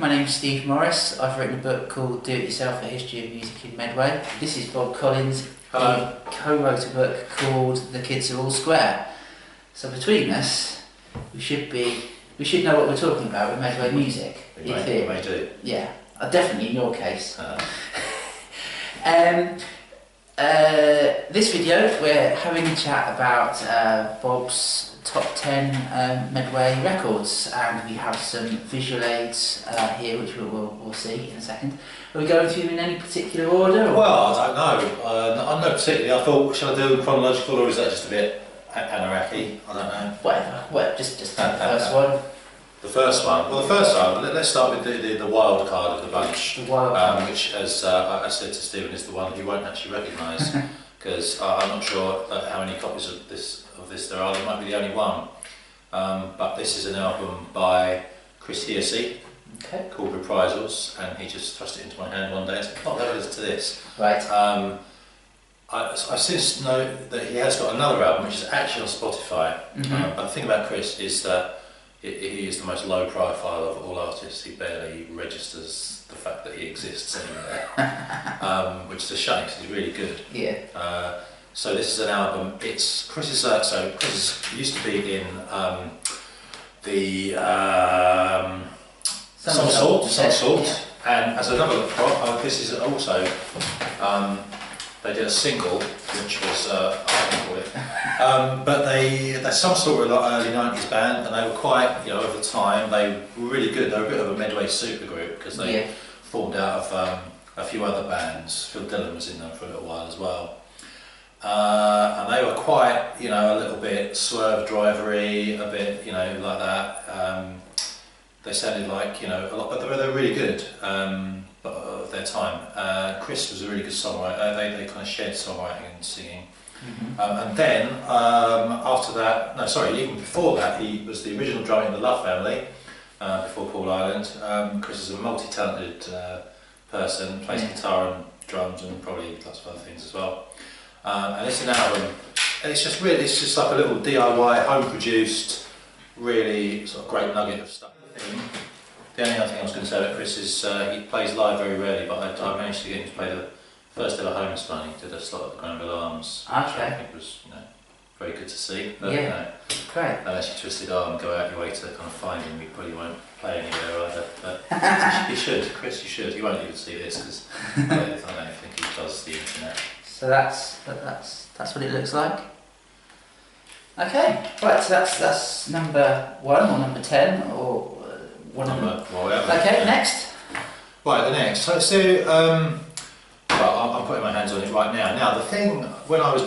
my name's Steve Morris. I've written a book called Do It Yourself: A History of Music in Medway. This is Bob Collins. Hello. He co-wrote a book called The Kids Are All Square. So between us, we should know what we're talking about with Medway music. We may do. Yeah, definitely in your case. This video, we're having a chat about Bob's top 10 Medway records, and we have some visual aids here which we'll see in a second. Are we going through them in any particular order? Or? Well, I don't know. I'm not particularly. I thought, shall I do chronological, or is that just a bit anarchy? I don't know. Whatever. Well, just the first one. The first one. Well, the first one. Let's start with the wild card of the bunch, which, as I said to Stephen, is the one he won't actually recognise, because I'm not sure how many copies of this there are. There might be the only one. But this is an album by Chris Hearsey, called Reprisals, and he just thrust it into my hand one day and said, "Oh, there it is to this." Right. I since know that he has got another album which is actually on Spotify. But the thing about Chris is that he is the most low profile of all artists. He barely registers the fact that he exists anywhere, which is a shame because he's really good. Yeah. So this is an album. It's Chris used to be in the Some Sort, and as another prop, this is also they did a single which was I can't call it, but they Some Sort were an early 90s band, and they were quite, over the time they were really good. They were a bit of a Medway supergroup because they formed out of a few other bands. Phil Dillon was in them for a little while as well. And they were quite, a little bit swerve drivery, a bit, like that. They sounded like, a lot, but they were really good of their time. Chris was a really good songwriter. They kind of shared songwriting and singing. And then after that, even before that, he was the original drummer in the Love Family before Paul Ireland. Chris is a multi-talented person, plays guitar and drums and probably lots of other things as well. And it's an album, and it's just like a little DIY, home-produced, really sort of great nugget of stuff. The only other thing I was going to say about Chris is he plays live very rarely, but I managed to get him to play the first ever Homeless Man. He did a slot at the Granville Arms, which I think was very good to see. But, great. Unless you twisted arm, go out your way to kind of find him, you probably won't play anywhere either. But you should, Chris, you should. You won't even see this because I don't think he does the internet. So that's what it looks like. Okay, right. So that's number 1 or number 10 or one number. Okay, next. Right, the next. So I'm putting my hands on it right now. Now the thing when I was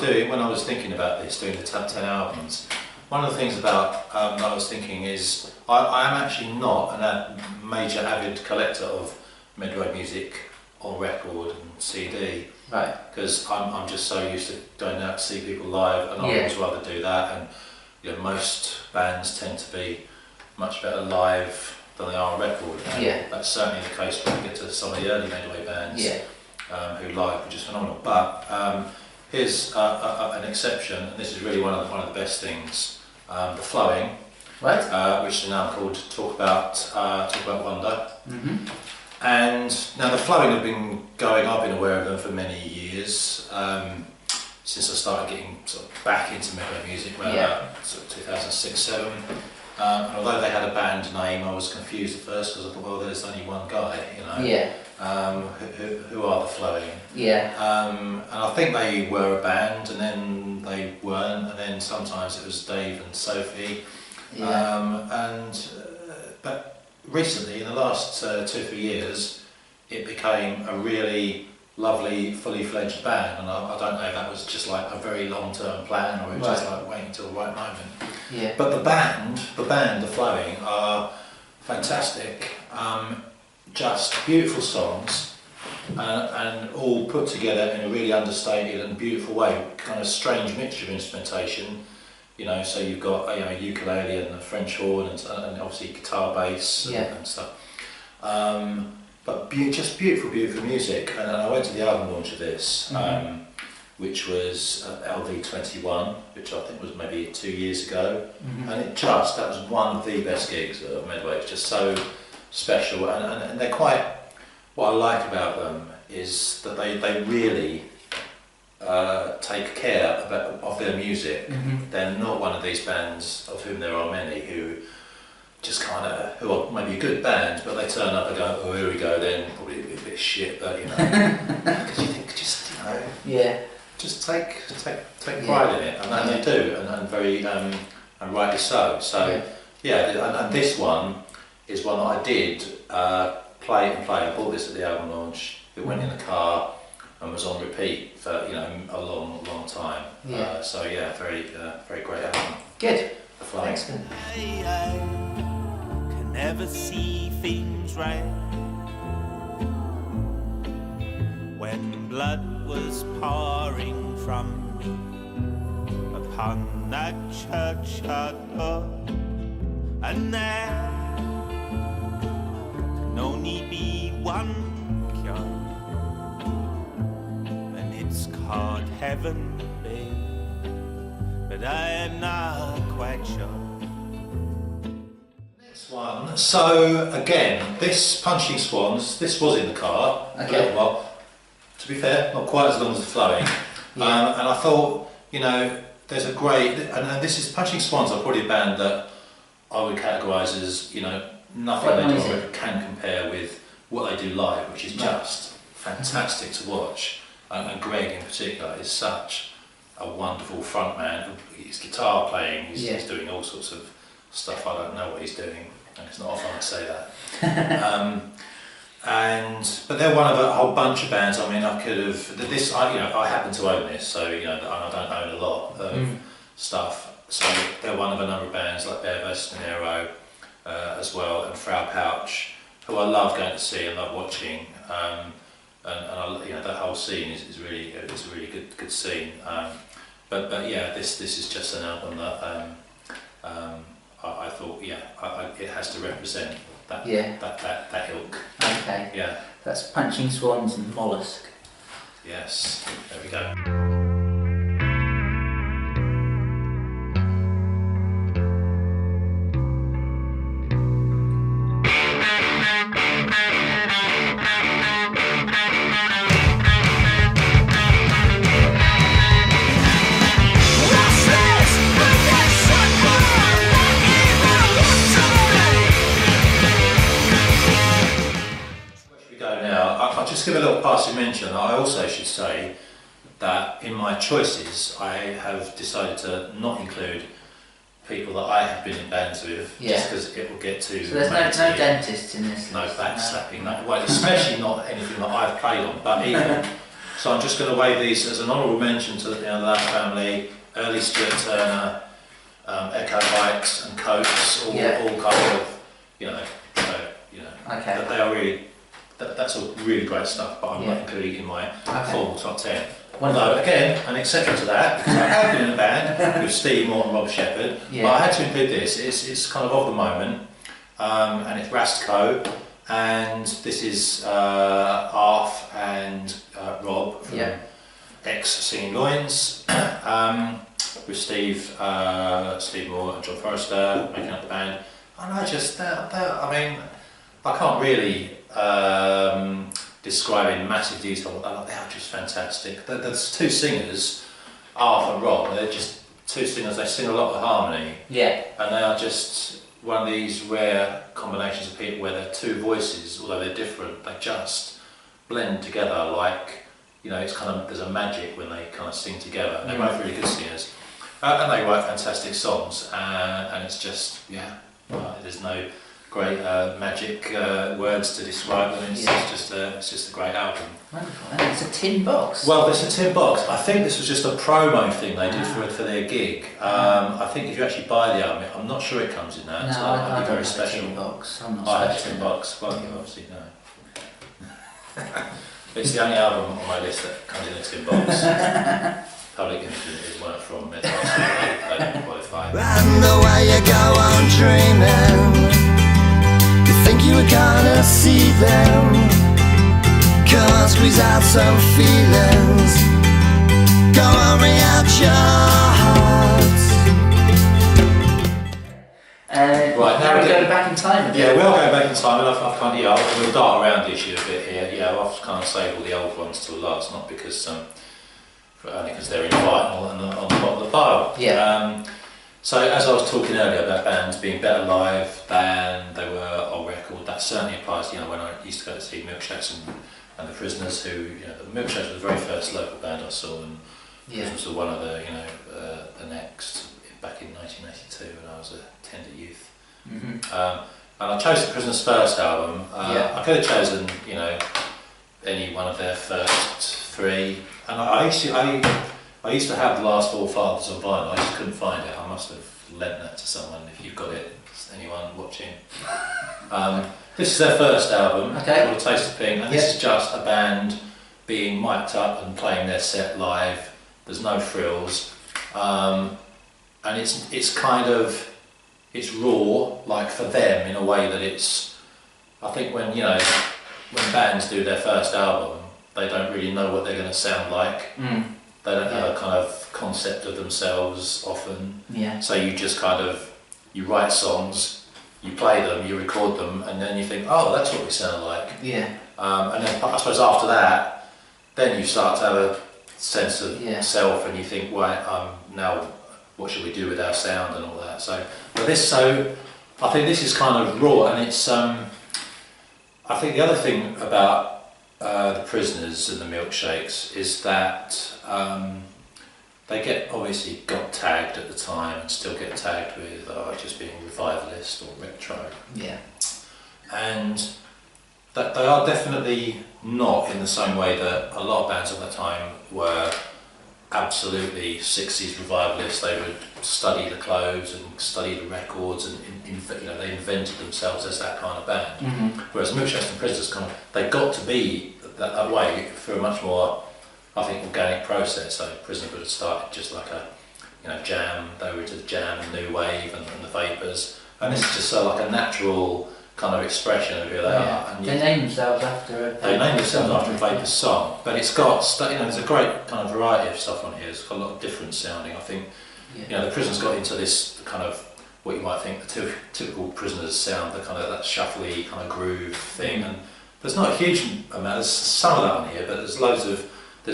thinking about this, doing the top 10 albums, one of the things about that I was thinking is I am actually not a major avid collector of Medway music on record and CD. Right. Because I'm just so used to going out to see people live, and I always rather do that. And most bands tend to be much better live than they are on record. And that's certainly the case when you get to some of the early Medway bands who live were just phenomenal. But here's an exception, and this is really one of the best things: the flowing, which is now called Talk About Wonder. And now the flowing have been going, I've been aware of them for many years, since I started getting sort of back into Medway music around about sort of 2006-07. And although they had a band name, I was confused at first because I thought, well, there's only one guy, who are the flowing? And I think they were a band, and then they weren't, and then sometimes it was Dave and Sophie. But recently, in the last 2-3 years, it became a really lovely, fully fledged band, and I don't know if that was just like a very long-term plan or it was just like waiting until the right moment. But the band, the Flowing, are fantastic, just beautiful songs, and all put together in a really understated and beautiful way, kind of strange mixture of instrumentation. So you've got a ukulele and a French horn and obviously guitar, bass and stuff. But just beautiful music. And I went to the album launch of this, which was LV21, which I think was maybe 2 years ago. And that was one of the best gigs at Medway. It's just so special, and they're quite. What I like about them is that they really take care of their music. They're not one of these bands, of whom there are many, who just who are maybe a good band, but they turn up and go, oh, here we go then, probably a bit of shit, but because you think, just take pride in it, and they do, and very, and rightly so. So, and this one is one that I did play. I bought this at the album launch. It went in the car and was on repeat for a long time. Very great album. Good. Flying. Excellent. I can never see things right. When blood was pouring from me upon that churchyard door, and there can only be one cure, and it's called heaven, babe, but I am not quite sure. Next one. So again, this Punching Swans, this was in the car a little while. To be fair, not quite as long as the Flowing. And I thought, there's a great, and this is Punching Swans are probably a band that I would categorise as, nothing they do can compare with what they do live, which is just fantastic to watch. And Greg in particular is such a wonderful frontman. His guitar playing, he's doing all sorts of stuff. I don't know what he's doing, and it's not often I say that. But they're one of a whole bunch of bands. I mean, I could have this. I happen to own this, so I don't own a lot of stuff. So they're one of a number of bands like Bear vs. Nero as well, and Frau Pouch, who I love going to see and love watching. And that whole scene is really a really good scene. But this is just an album that I thought it has to represent that ilk. Okay. Yeah. That's Punching Swans and Mollusk. Yes. There we go. Just give a little passing mention. I also should say that in my choices I have decided to not include people that I have been in bands with, just because it will get too. So there's no dentists in this. No backslapping. Well, especially not anything that I've played on. But even so, I'm just going to wave these as an honourable mention to the That Family, early Stuart Turner, Echo Bikes and Coates, all kind of Okay. That they are really. That's all really great stuff, but I'm not including in my formal top 10. Although, again, an exception to that, because I have been in a band with Steve Moore and Rob Shepherd, but I had to include this. It's kind of the moment, and it's Rastco, and this is Arf and Rob from X Singing Loins, with Steve Moore and John Forrester making up the band. And I can't really describe in massive detail what they are just fantastic. There's two singers, Arf and Rob, they're just two singers, they sing a lot of harmony. Yeah. And they are just one of these rare combinations of people where they're two voices, although they're different, they just blend together like, it's kind of, there's a magic when they kind of sing together. They're both really good singers. And they write fantastic songs, and it's just, there's no great magic words to describe them. It's just a great album. Wonderful. And it's a tin box. Well, it's a tin box. I think this was just a promo thing they did for their gig. I think if you actually buy the album, I'm not sure it comes in that. No, so I be don't very have special. a tin box. I'm not I have a special. tin box. Well, you obviously know. It's the only album on my list that comes in a tin box. Public Infinite is one from Medway, so they don't qualify. And the way you go on dreaming, you think you were gonna see them, come on, squeeze out some feelings, go on, ring out your hearts. Right, now we're going back in time a bit. Yeah, we are going back in time, and I've kind of, we'll dart around the issue a bit here. Yeah, I've kind of saved all the old ones till last, not because, only because they're in vinyl and on the bottom of the pile. Yeah. So as I was talking earlier about bands being better live than they were on record, that certainly applies. When I used to go to see Milkshakes and the Prisoners, who the Milkshakes were the very first local band I saw, and Prisoners were one of the the next back in 1982 when I was a tender youth. And I chose the Prisoners' first album. I could have chosen any one of their first three, and I used to have the last Four Fathers on vinyl. I just couldn't find it. I must have lent that to someone. If you've got it, anyone watching. This is their first album, called A Taste of Pink, and this is just a band being mic'd up and playing their set live. There's no frills, and it's kind of raw, like for them in a way that it's. I think when bands do their first album, they don't really know what they're going to sound like. They don't have a kind of concept of themselves often. So you just you write songs, you play them, you record them, and then you think, oh, that's what we sound like. And then I suppose after that, then you start to have a sense of self, and you think, right, now what should we do with our sound and all that. So I think this is kind of raw, and it's. I think the other thing about the Prisoners and the Milkshakes is that they obviously got tagged at the time and still get tagged with just being revivalist or retro. And that they are definitely not in the same way that a lot of bands at that time were absolutely 60s revivalists. They would study the clothes and study the records, and they invented themselves as that kind of band. Whereas Milkshakes and Prisoners they got to be that way through a much more, I think, organic process. So Prisoners would have started just like a jam. They were just jam and new wave and the Vapors, and this is just like a natural kind of expression of who they are. And they name themselves after a Vapors song, but it's got there's a great kind of variety of stuff on here. It's got a lot of different sounding. I think the Prisoners got into this kind of what you might think the typical Prisoners sound, the kind of that shuffly kind of groove thing, and there's not a huge amount. There's some of that on here, but there's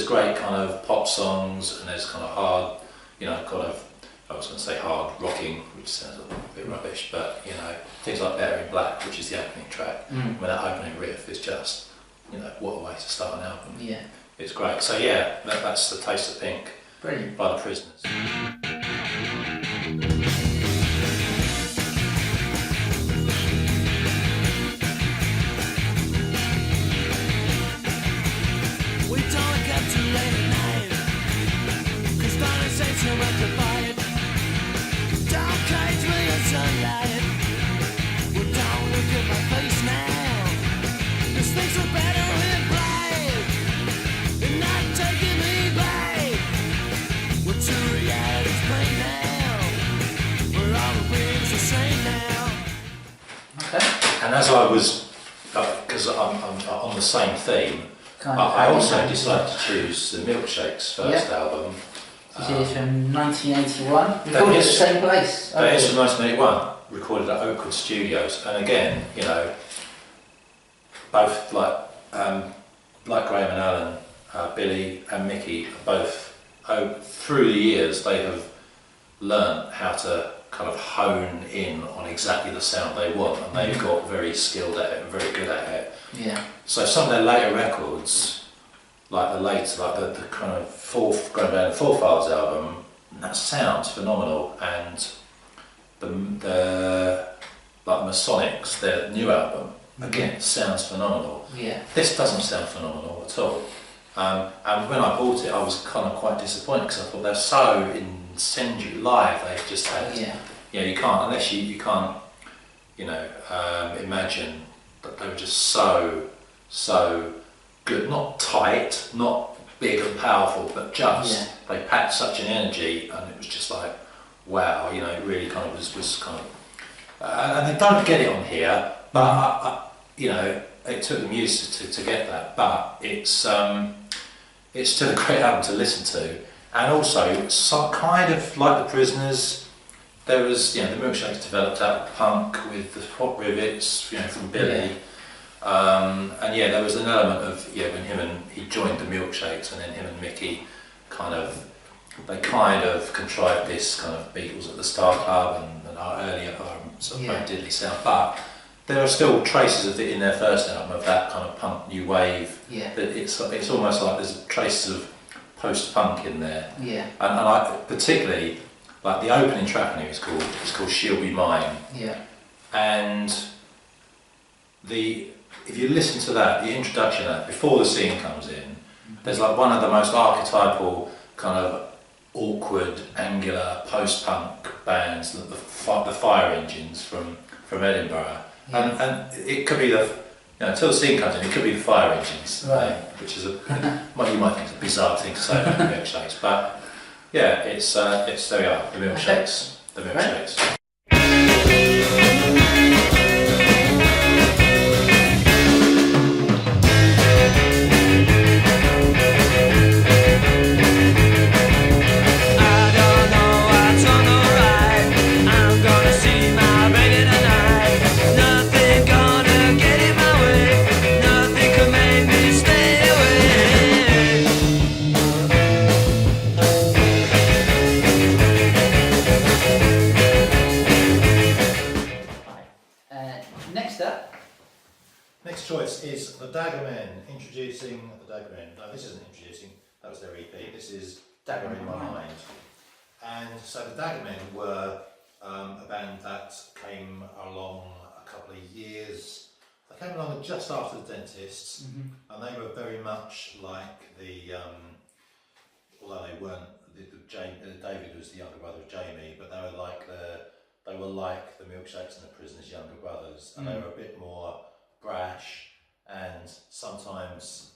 great kind of pop songs, and there's kind of hard, I was going to say hard rocking, which sounds a bit rubbish, but things like Better in Black, which is the opening track. When that opening riff is just, what a way to start an album. It's great. So that's The Taste of Pink. Brilliant. By the Prisoners. We don't get too late at night, 'cause don't say too much about it. Don't cage me in sunlight. Well, don't look at my face now, 'cause things are better in black. They're not taking me back. Well, to reality's plain now. We're all beings the same now. And as I was, because I'm on the same theme, I also decided to choose the Milkshakes' first album. This is from 1981. Recorded at the same place. That is from 1981. Recorded at Oakwood Studios, and again, both like Graham and Alan, Billy and Mickey, both through the years they have learnt how to kind of hone in on exactly the sound they want, and they've got very skilled at it and very good at it. So some of their later records, like the kind of Grand Band Four Fathers album, that sounds phenomenal, and the Masonics, their new album, again sounds phenomenal. This doesn't sound phenomenal at all. And when I bought it, I was kind of quite disappointed, because I thought they're so incendiary live. They've just had, you can't, unless you can't, imagine that they were just so good. Not tight, not big and powerful, but just they packed such an energy, and it was just like, wow, it really kind of was kind of. And they don't get it on here, but it took them years to get that. But it's still a great album to listen to, and also some kind of like the Prisoners, there was, the Milkshakes developed out of punk with the hot rivets, from Billy. And there was an element of, when he joined the Milkshakes, and then him and Mickey they contrived this kind of Beatles at the Star Club and our earlier sort of diddly sound, but there are still traces of it in their first album of that kind of punk new wave. Yeah. That it's almost like there's traces of post-punk in there. Yeah. And I particularly like the opening track on it is called "She'll Be Mine." Yeah. And if you listen to that, the introduction of that before the scene comes in, there's like one of the most archetypal kind of awkward, angular post-punk bands, the Fire Engines from Edinburgh. Yeah. And it could be until the scene comes in, it could be the Fire Engines, right. Which is you might think it's a bizarre thing to say about the Milkshakes, but it's there we are, the Milkshakes, the Milkshakes. Right. Next choice is the Dagger Man, introducing the Dagger Man. No, this isn't introducing, that was their EP. This is Dagger in My Mind. And so the Dagger Men were a band that came along a couple of years. They came along just after the Dentists, and they were very much like the, although they weren't, David was the younger brother of Jamie, but they were like the Milkshakes and the Prisoners' younger brothers, and they were a bit more brash, and sometimes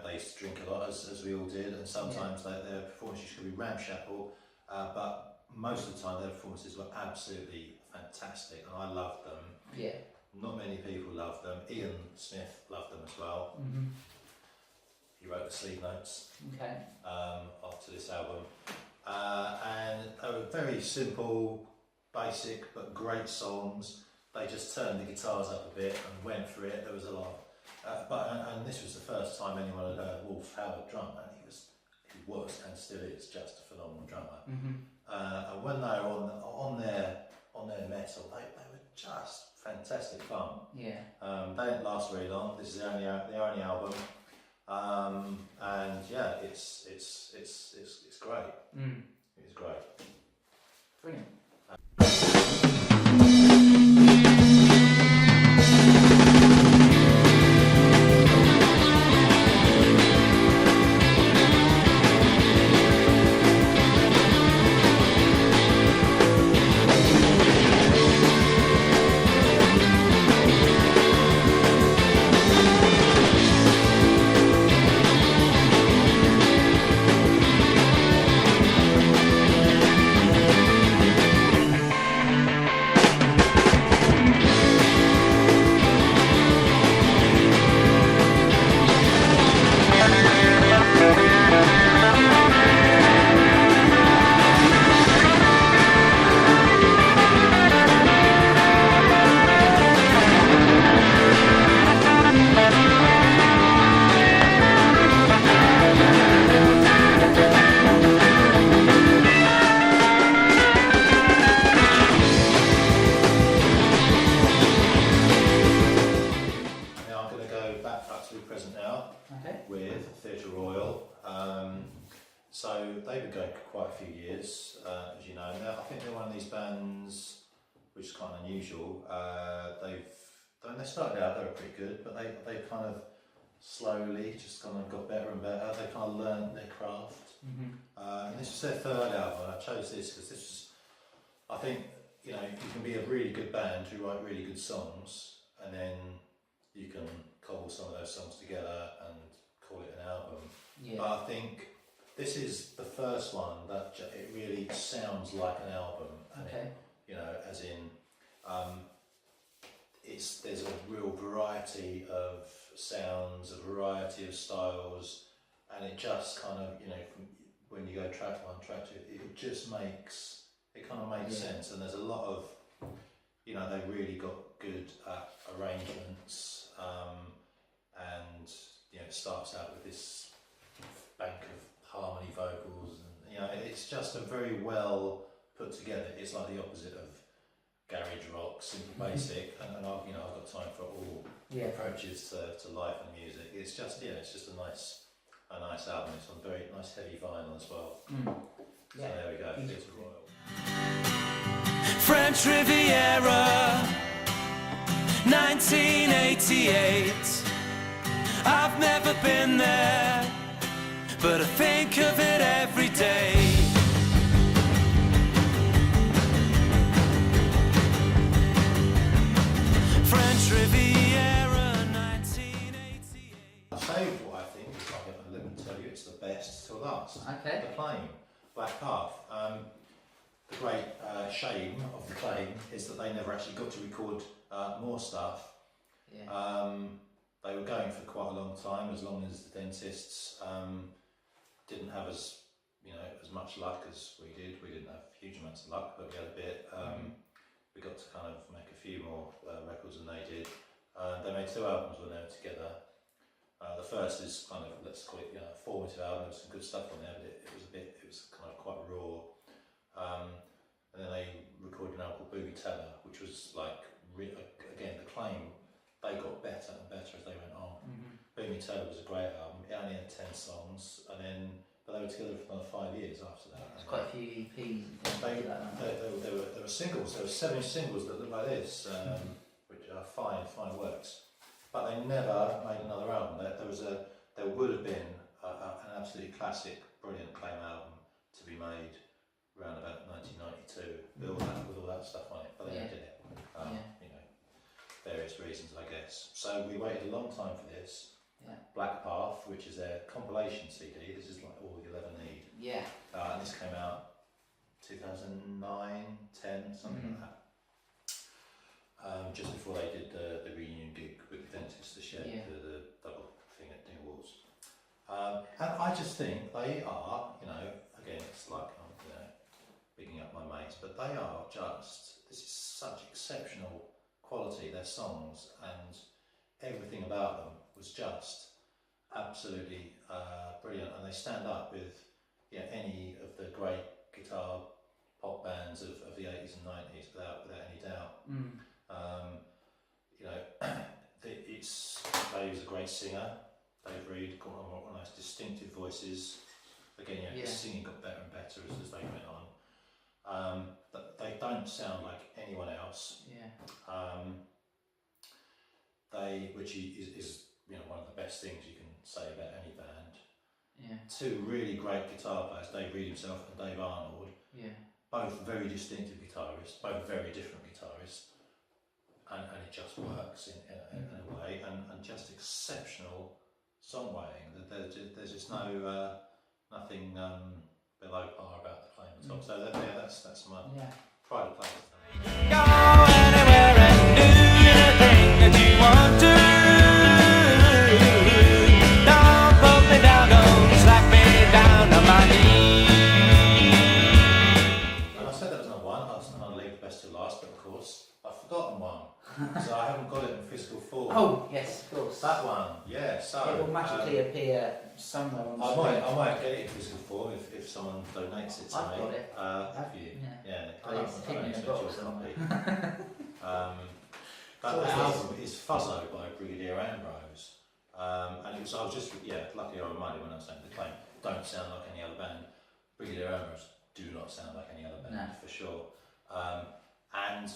they used to drink a lot, as we all did, and sometimes their performances could be ramshackle, but most of the time their performances were absolutely fantastic, and I loved them. Yeah. Not many people loved them. Ian Smith loved them as well. He wrote the sleeve notes after this album, and they were very simple, basic but great songs. They just turned the guitars up a bit and went for it. There was a lot, and this was the first time anyone had heard Wolf Howard drum, and he was and still is just a phenomenal drummer. And when they were on their metal, they were just fantastic fun. Yeah. They didn't last very long. This is their only album, and yeah, it's great. It's great. Brilliant. So they've been going for quite a few years, as you know. Now I think they're one of these bands which is kind of unusual. When they started out, they were pretty good, but they kind of slowly just kind of got better and better. They kind of learned their craft. And this was their third album. I chose this because this was, I think, you can be a really good band who write really good songs, and then you can cobble some of those songs together and call it an album. Yeah. But I think this is the first one that it really sounds like an album, and as in, there's a real variety of sounds, a variety of styles, and it just kind of, when you go track one, track two, it just makes it kind of made sense, and there's a lot of, you know, they really got good at arrangements, and you know, it starts out with this bank of harmony vocals, and you know, it's just a very well put together. It's like the opposite of garage rock, simple basic, and I've, you know, I've got time for all approaches to life and music. It's just, it's just a nice album. It's on very nice heavy vinyl as well. So there we go, Theatre Royal. French Riviera, 1988. I've never been there, but I think of it every day. French Riviera, 1988. I'll say what I think, let me tell you, it's the best till last. Okay. The Claim, Black Path. The great shame of the Claim is that they never actually got to record more stuff. They were going for quite a long time, as long as the dentists didn't have as much luck as we did. We didn't have huge amounts of luck, but we had a bit. We got to kind of make a few more records than they did. They made 2 albums when they were together. The first is kind of, let's call it, a formative album. There was some good stuff on there, but it was kind of quite raw. And then they recorded an album called Boogie Teller, which was like, again, the Claim, they got better and better as they went on. Boogie Teller was a great album. It only had 10 songs, but they were together for another 5 years after that. There's quite a few EPs and things like that. There were singles. There were 7 singles that look like this, which are fine works. But they never made another album. There would have been an absolutely classic, brilliant Claim album to be made around about 1992 with all that stuff on it. But they never did it. Various reasons, I guess. So we waited a long time for this. Black Path, which is their compilation CD. This is like all you'll ever need. And this came out 2009, 10, something like that. Just before they did the reunion gig with the dentist, the double thing at Dingwalls. And I just think they are, again, it's like I'm bigging up my mates, but they are just, this is such exceptional quality, their songs, and everything about them was just absolutely brilliant, and they stand up with any of the great guitar pop bands of the 80s and 90s without any doubt. Dave's a great singer. Dave Reed got on nice distinctive voices. Again, the singing got better and better as they went on. They don't sound like anyone else. Which is one of the best things you can say about any band. 2 really great guitar players, Dave Reed himself and Dave Arnold. Both very distinctive guitarists, both very different guitarists, and it just works in a way, and just exceptional songwriting. There's just nothing below par about the Claim at all. So that's my pride of place. Go anywhere and do anything that you want to. Don't put me down, don't slap me down on my knees. And I said that was number 1. I was going to leave the best to last, but of course I've forgotten one, so I haven't got it in physical form. Oh yes, of course. That one, so it will magically appear somewhere on the screen. I might get it in physical form if someone donates it to I've me. got it. Have you? Yeah. I don't It's hidden in a expect box you a somewhere. copy. That album is Fuzzo by Brigadier Ambrose. And it was, I was just, luckily I reminded when I was saying the Claim don't sound like any other band. Brigadier Ambrose do not sound like any other band, for sure. And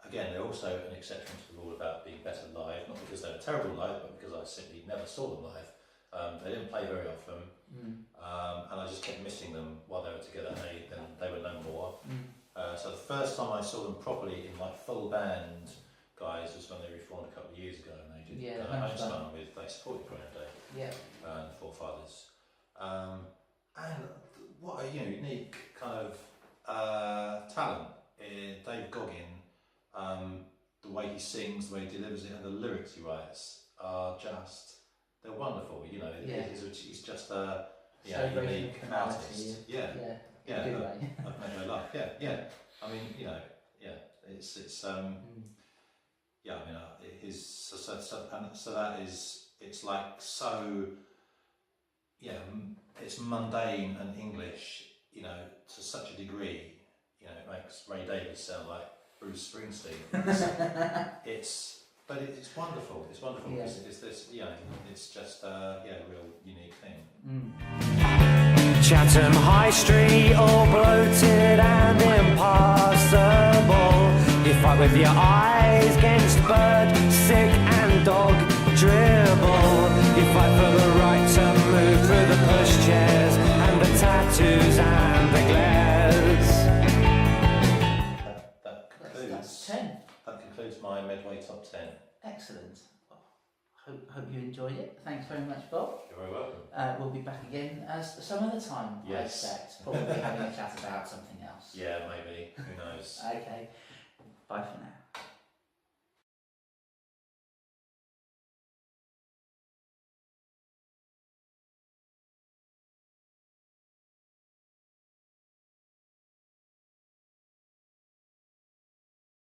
again, they're also an exception to the rule about being better live, not because they were terrible live, but because I simply never saw them live. They didn't play very often, and I just kept missing them while they were together, and they were no more. So the first time I saw them properly in like full band, guys, was when they reformed a couple of years ago, and they did Homespun with, they supported Graham Day and the Forefathers. And what a unique kind of talent. Dave Goggin, the way he sings, the way he delivers it, and the lyrics he writes are just, they're wonderful. He's just a unique artist. Yeah, In a good way. I've made my life. Yeah. I mean, you know, yeah. It's yeah. I mean, so that is. It's like so. Yeah, it's mundane and English. You know, to such a degree. You know, it makes Ray Davies sound like Bruce Springsteen. But it's wonderful. It's wonderful Yeah. because it's this. You know, it's just a real unique thing. Chatham High Street, all bloated and impossible. You fight with your eyes against bird, sick and dog dribble. You fight for the right to move through the pushchairs and the tattoos and the glares. That's 10. That concludes my Medway top 10. Excellent. Hope you enjoyed it. Thanks very much, Bob. You're very welcome. We'll be back again some other time, Yes. I expect. Probably having a chat about something else. Yeah, maybe. Who knows? Okay. Bye for now.